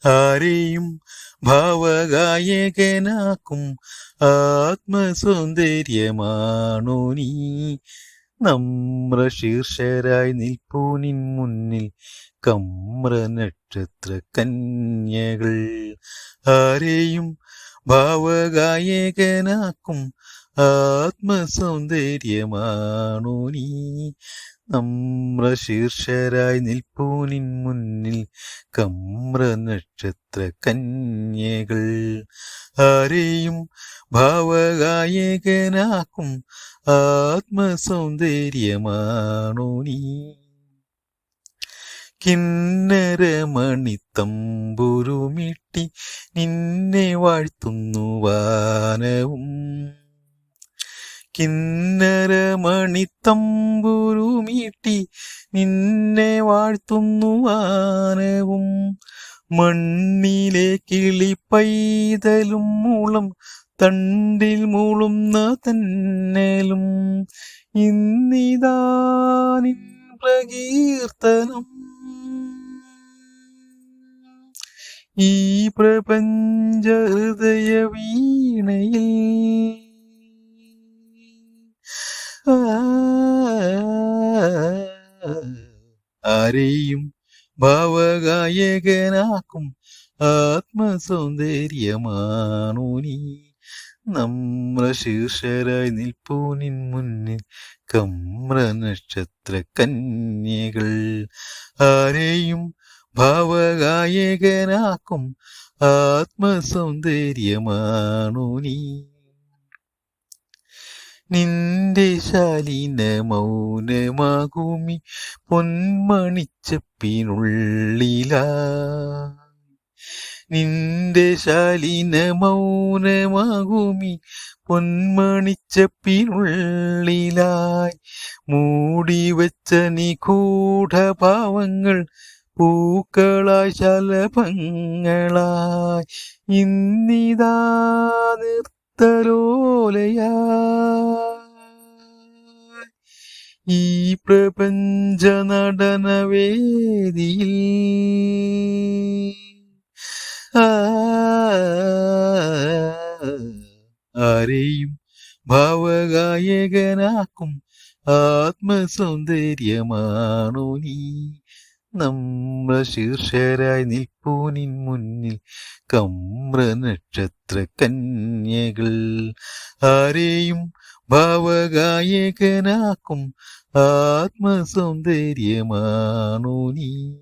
ആരെയും ഭാവഗായകനാക്കും ആത്മസൗന്ദര്യമാണോ നീ. നമ്രശീർഷരായി നിൽപ്പൂ നിൻ മുന്നിൽ കമ്ര നക്ഷത്ര കന്യകൾ. ആരെയും ഭാവഗായകനാക്കും ആത്മസൗന്ദര്യമാണോ നീ. നമ്രശീർഷരായി നിൽപ്പൂ നിൻ മുന്നിൽ കമ്ര നക്ഷത്ര കന്യകൾ. ആരെയും ഭാവഗായകനാക്കും ആത്മസൗന്ദര്യമാണോ നീ. കിന്നരമണിത്തമ്പുരുമിട്ടി നിന്നെ വാഴ്ത്തുന്നു വാനവും. കിന്നരമണിത്തമ്പുരുമീട്ടി നിന്നെ വാഴ്ത്തുന്നു വാനവും. മണ്ണിലെ കിളിപ്പൈതലും മൂളം തണ്ടിൽ മൂളുന്ന തന്നലും. ഇന്നിതാ നിൻ പ്രകീർത്തനം ഈ പ്രപഞ്ച ഹൃദയ വീണയിൽ. ആരെയും ഭാവഗായകനാക്കും ആത്മസൗന്ദര്യമാണോ നീ. നമ്രശീർഷരായി നിൽപ്പൂ നിൻ മുന്നിൽ കമ്ര നക്ഷത്ര കന്യകൾ. ആരെയും ഭാവഗായകനാക്കും ആത്മസൗന്ദര്യമാണോ നീ. നിന്റെ ശാലീന മൗനമാകുമി പൊന്മണിച്ചപ്പിനുള്ളിലാ. നിന്റെ ശാലീന മൗനമാകുമി പൊന്മണിച്ചപ്പിനുള്ളിലായി. മൂടിവെച്ച നിഗൂഢഭാവങ്ങൾ പൂക്കളായി ശലഭങ്ങളായി. ഇന്നിതാ ഈ പ്രപഞ്ച നടനവേദിയിൽ. ആരെയും ഭാവഗായകനാക്കും ആത്മസൗന്ദര്യമാണോ നീ. നമ്രശീർഷരായി നിൽപ്പൂ നിൻ മുന്നിൽ കമ്ര നക്ഷത്ര കന്യകൾ. ആരെയും ഭാവഗായകനാക്കും ആത്മസൗന്ദര്യമാണോ നീ.